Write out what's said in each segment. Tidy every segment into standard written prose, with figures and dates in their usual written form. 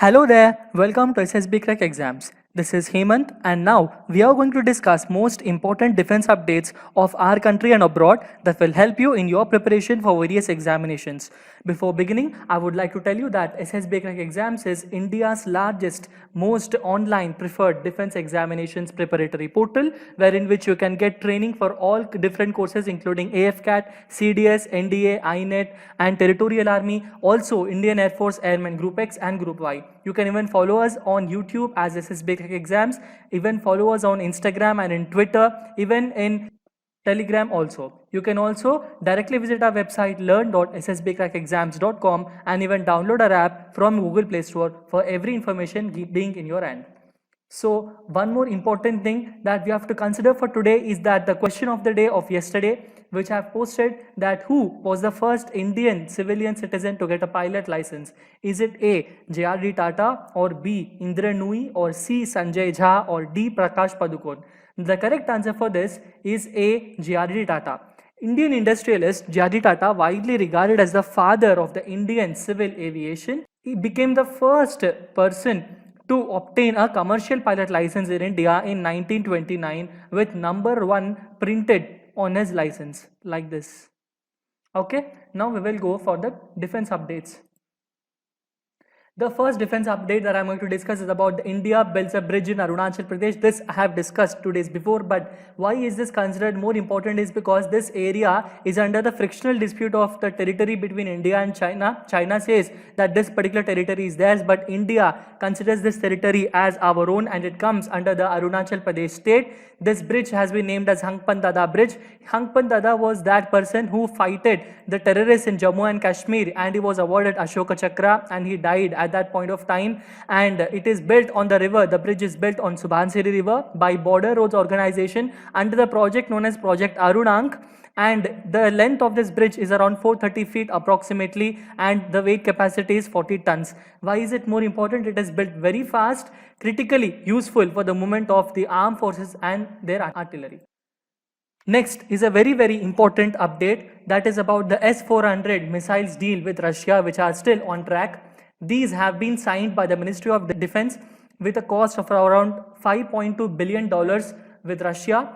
Hello there, welcome to SSB Crack Exams. This is Hemant and now we are going to discuss most important defense updates of our country and abroad that will help you in your preparation for various examinations. Before beginning, I would like to tell you that SSB Crack Exams is India's largest, most online preferred defense examinations preparatory portal wherein which you can get training for all different courses including AFCAT, CDS, NDA, INET and Territorial Army, also Indian Air Force Airmen Group X and Group Y. You can even follow us on YouTube as SSB Crack Exams, even follow us on Instagram and in Twitter, even in Telegram also. You can also directly visit our website learn.ssbcrackexams.com and even download our app from Google Play Store for every information being in your hand. So one more important thing that we have to consider for today is that the question of the day of yesterday, which I have posted, that who was the first Indian civilian citizen to get a pilot license? Is it A. J.R.D. Tata or B. Indra Nooyi or C. Sanjay Jha or D. Prakash Padukone? The correct answer for this is A. J.R.D. Tata. Indian industrialist J.R.D. Tata, widely regarded as the father of the Indian civil aviation, he became the first person to obtain a commercial pilot license in India in 1929 with number 1 printed on his license like this. Okay, now we will go for the defense updates. The first defense update that I am going to discuss is about the India builds a bridge in Arunachal Pradesh. This I have discussed 2 days before, but why is this considered more important is because this area is under the frictional dispute of the territory between India and China. China says that this particular territory is theirs, but India considers this territory as our own and it comes under the Arunachal Pradesh state. This bridge has been named as Hangpan Dada Bridge. Hangpan Dada was that person who fighted the terrorists in Jammu and Kashmir and he was awarded Ashoka Chakra and he died at that point of time, and it is built on the river. The bridge is built on Subhansiri River by Border Roads Organization under the project known as Project Arunank, and the length of this bridge is around 430 feet approximately and the weight capacity is 40 tons. Why is it more important? It is built very fast, critically useful for the movement of the armed forces and their artillery. Next is a very important update that is about the S-400 missiles deal with Russia, which are still on track. These have been signed by the Ministry of Defense with a cost of around $5.2 billion with Russia.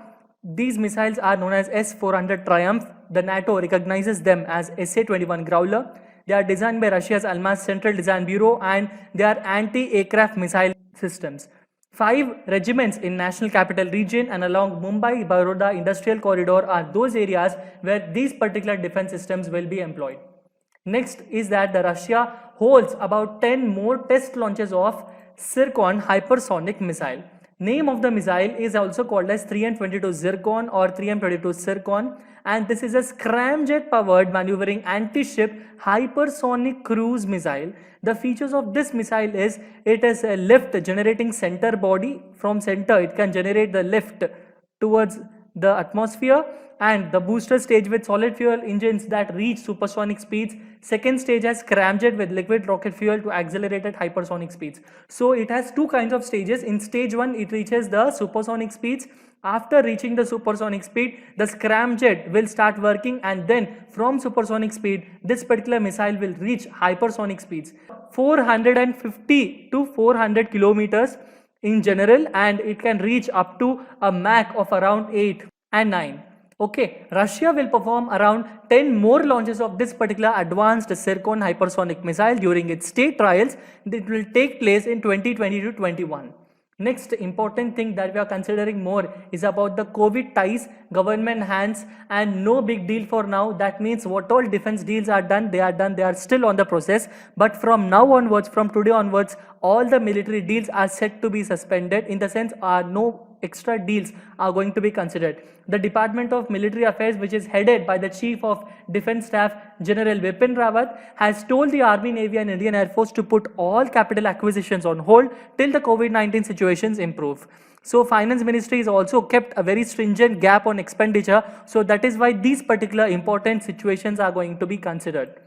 These missiles are known as S-400 Triumph. The NATO recognizes them as SA-21 Growler. They are designed by Russia's Almaz Central Design Bureau and they are anti-aircraft missile systems. 5 regiments in National Capital Region and along Mumbai-Baroda Industrial Corridor are those areas where these particular defense systems will be employed. Next is that the Russia holds about 10 more test launches of Zircon hypersonic missile. Name of the missile is also called as 3M-22 Zircon or 3M-22 Zircon, and this is a scramjet powered maneuvering anti-ship hypersonic cruise missile. The features of this missile is it is a lift generating center body. From center it can generate the lift towards the atmosphere, and the booster stage with solid fuel engines that reach supersonic speeds. Second stage has scramjet with liquid rocket fuel to accelerate at hypersonic speeds. So it has 2 kinds of stages. In stage 1 it reaches the supersonic speeds. After reaching the supersonic speed, the scramjet will start working, and then from supersonic speed this particular missile will reach hypersonic speeds 450 to 400 kilometers in general, and it can reach up to a Mach of around 8 and 9. Okay, Russia will perform around 10 more launches of this particular advanced Zircon hypersonic missile during its state trials that will take place in 2020 to 21. Next important thing that we are considering more is about the COVID ties, government hands, and no big deal for now. That means what all defense deals are done, they are still on the process. But from now onwards, from today onwards, all the military deals are set to be suspended. In the sense, no extra deals are going to be considered. The Department of Military Affairs, which is headed by the Chief of Defense Staff General Bipin Rawat, has told the Army, Navy and Indian Air Force to put all capital acquisitions on hold till the COVID-19 situations improve. So Finance Ministry has also kept a very stringent gap on expenditure, so that is why these particular important situations are going to be considered.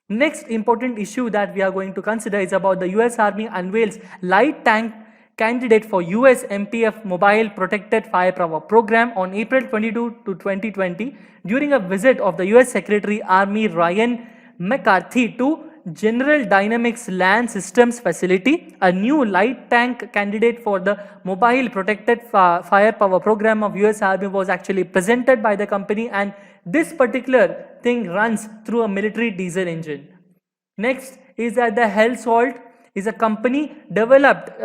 Next important issue that we are going to consider is about the US Army unveils light tank candidate for US MPF Mobile Protected Firepower Program on April 22 to 2020 during a visit of the US Secretary Army Ryan McCarthy to General Dynamics Land Systems Facility, a new light tank candidate for the Mobile Protected Firepower Program of US Army, was actually presented by the company, and this particular thing runs through a military diesel engine. Next is that the HELSALT is a company developed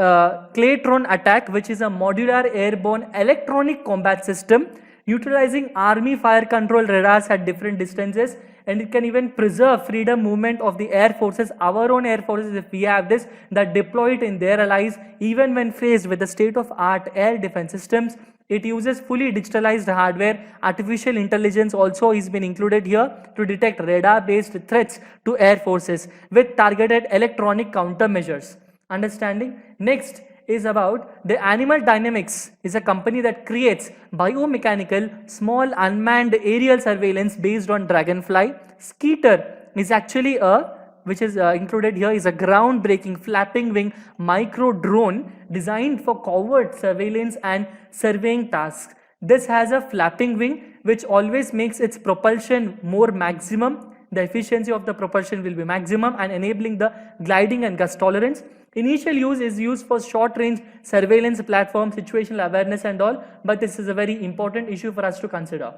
Claytron Attack, which is a modular airborne electronic combat system utilizing army fire control radars at different distances, and it can even preserve freedom movement of the air forces, our own air forces, if we have this, that deploy it in their allies even when faced with the state-of-art air defense systems. It uses fully digitalized hardware. Artificial intelligence also is been included here to detect radar-based threats to air forces with targeted electronic countermeasures. Understanding? Next is about the Animal Dynamics, is a company that creates biomechanical small unmanned aerial surveillance based on Dragonfly. Skeeter is actually which is included here, is a groundbreaking flapping wing micro drone designed for covert surveillance and surveying tasks. This has a flapping wing which always makes its propulsion more maximum. The efficiency of the propulsion will be maximum and enabling the gliding and gust tolerance. Initial use is used for short range surveillance platform, situational awareness and all, but this is a very important issue for us to consider.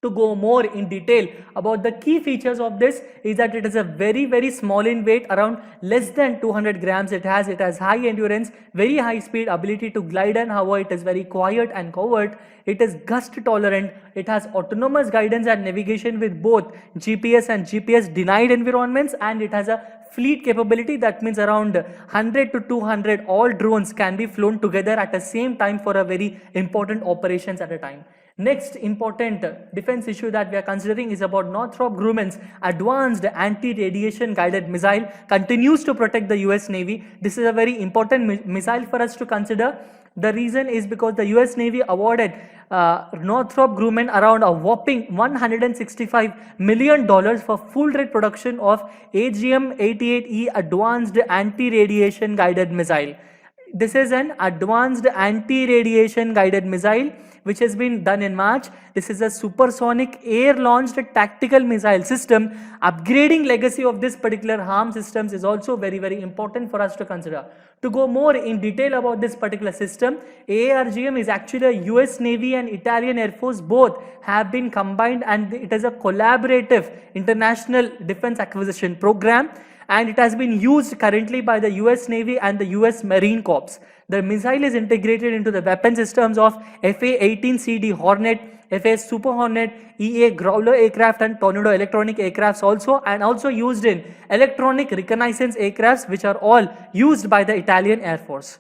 To go more in detail about the key features of this is that it is a very small in weight, around less than 200 grams. It has high endurance, very high speed, ability to glide and hover. It is very quiet and covert. It is gust tolerant. It has autonomous guidance and navigation with both GPS and GPS denied environments, and it has a fleet capability. That means around 100 to 200 all drones can be flown together at the same time for a very important operations at a time. Next important defense issue that we are considering is about Northrop Grumman's advanced anti-radiation guided missile continues to protect the US Navy. This is a very important missile for us to consider. The reason is because the US Navy awarded Northrop Grumman around a whopping $165 million for full rate production of AGM-88E advanced anti-radiation guided missile. This is an advanced anti-radiation guided missile which has been done in March. This is a supersonic air-launched tactical missile system. Upgrading legacy of this particular HARM systems is also very important for us to consider. To go more in detail about this particular system, AARGM is actually a US Navy and Italian Air Force, both have been combined, and it is a collaborative international defense acquisition program, and it has been used currently by the US Navy and the US Marine Corps. The missile is integrated into the weapon systems of FA-18CD Hornet, FA Super Hornet, EA Growler aircraft and Tornado electronic aircrafts also, and also used in electronic reconnaissance aircrafts, which are all used by the Italian Air Force.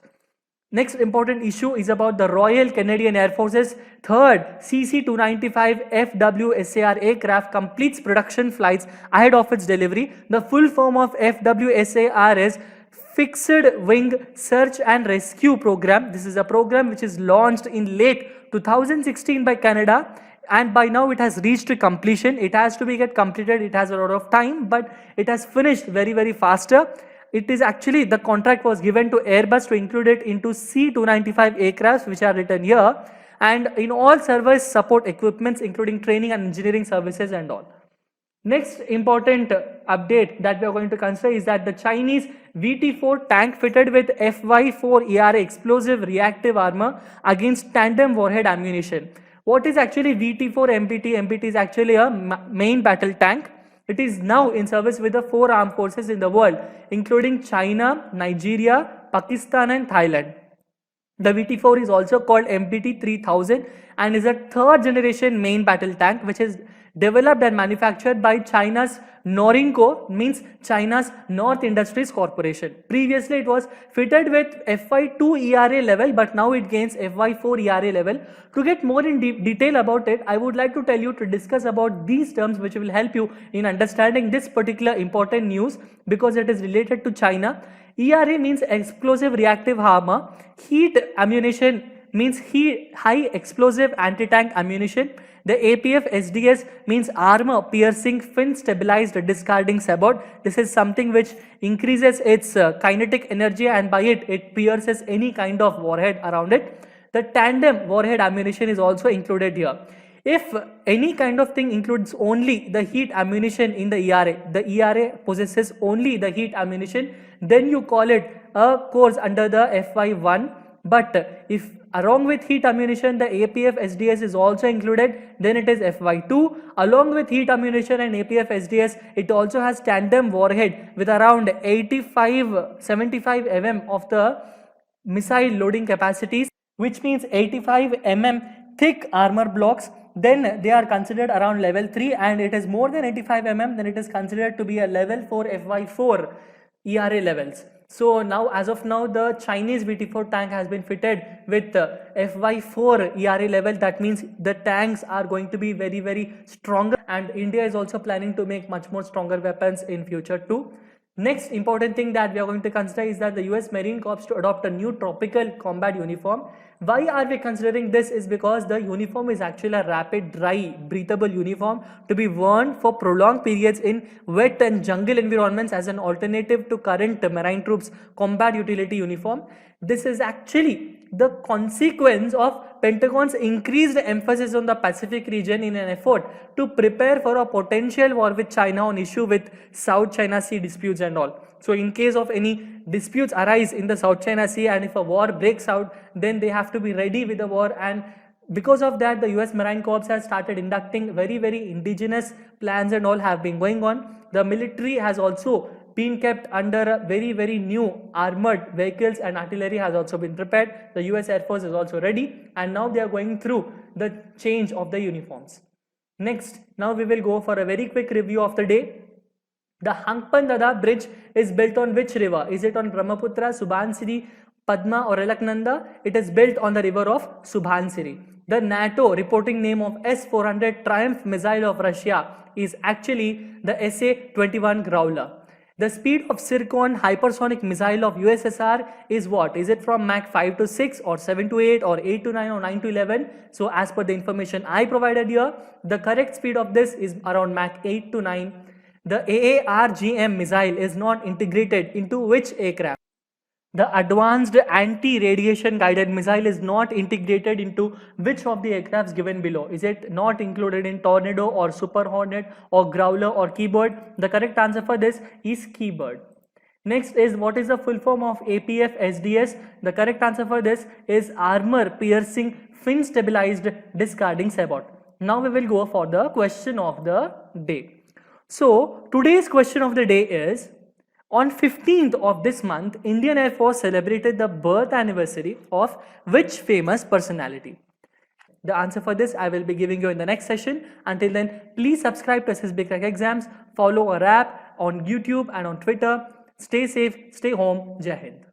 Next important issue is about the Royal Canadian Air Force's third CC-295 FWSAR aircraft completes production flights ahead of its delivery. The full form of FWSAR is Fixed Wing Search and Rescue Program. This is a program which is launched in late 2016 by Canada, and by now it has reached completion. It has to be get completed. It has a lot of time, but it has finished very faster. It is actually, the contract was given to Airbus to include it into C-295 aircrafts, which are written here, and in all service support equipments, including training and engineering services and all. Next important update that we are going to consider is that the Chinese VT-4 tank fitted with FY-4 ERA explosive reactive armor against tandem warhead ammunition. What is actually VT-4 MBT? MBT is actually a main battle tank. It is now in service with the 4 armed forces in the world, including China, Nigeria, Pakistan and Thailand. The VT-4 is also called MBT 3000 and is a third generation main battle tank which is developed and manufactured by China's Norinco, means China's North Industries Corporation. Previously it was fitted with FY2 ERA level, but now it gains FY4 ERA level. To get more in detail about it, I would like to tell you to discuss about these terms which will help you in understanding this particular important news because it is related to China. ERA means explosive reactive armor. Heat ammunition means high explosive anti-tank ammunition. The APF SDS means armor piercing fin stabilized discarding sabot. This is something which increases its kinetic energy and by it pierces any kind of warhead around it. The tandem warhead ammunition is also included here. If any kind of thing includes only the heat ammunition in the ERA possesses only the heat ammunition, then you call it a course under the FY1. But if along with heat ammunition the APF SDS is also included, then it is FY2. Along with heat ammunition and APF SDS, it also has tandem warhead with around 75 mm of the missile loading capacities, which means 85 mm thick armor blocks. Then they are considered around level 3, and it is more than 85 mm, then it is considered to be a level 4 FY4 ERA levels. So now, as of now, the Chinese VT4 tank has been fitted with FY4 ERA level. That means the tanks are going to be very, very stronger, and India is also planning to make much more stronger weapons in future too. Next important thing that we are going to consider is that the US Marine Corps to adopt a new tropical combat uniform. Why are we considering this? Is because the uniform is actually a rapid, dry, breathable uniform to be worn for prolonged periods in wet and jungle environments as an alternative to current marine troops combat utility uniform. This is actually the consequence of Pentagon's increased emphasis on the Pacific region in an effort to prepare for a potential war with China on issue with South China Sea disputes and all. So in case of any disputes arise in the South China Sea, and if a war breaks out, then they have to be ready with the war. And because of that, the US Marine Corps has started inducting very, very indigenous plans and all have been going on. The military has also been kept under very, very new armored vehicles, and artillery has also been prepared. The US Air Force is also ready, and now they are going through the change of the uniforms. Next, now we will go for a very quick review of the day. The Hangpan Dada Bridge is built on which river? Is it on Brahmaputra, Subhansiri, Padma or Alaknanda? It is built on the river of Subhansiri. The NATO reporting name of S-400 Triumph missile of Russia is actually the SA-21 Growler. The speed of Zircon hypersonic missile of USSR is what? Is it from Mach 5 to 6 or 7 to 8 or 8 to 9 or 9 to 11? So as per the information I provided here, the correct speed of this is around Mach 8 to 9. The AARGM missile is not integrated into which aircraft? The Advanced Anti-Radiation Guided Missile is not integrated into which of the aircrafts given below? Is it not included in Tornado or Super Hornet or Growler or Keybird? The correct answer for this is Keybird. Next is, what is the full form of APF SDS? The correct answer for this is Armor Piercing Fin Stabilized Discarding Sabot. Now we will go for the question of the day. So today's question of the day is, on 15th of this month, Indian Air Force celebrated the birth anniversary of which famous personality? The answer for this I will be giving you in the next session. Until then, please subscribe to SSB Crack Exams, follow our app on YouTube and on Twitter. Stay safe, stay home. Jai Hind.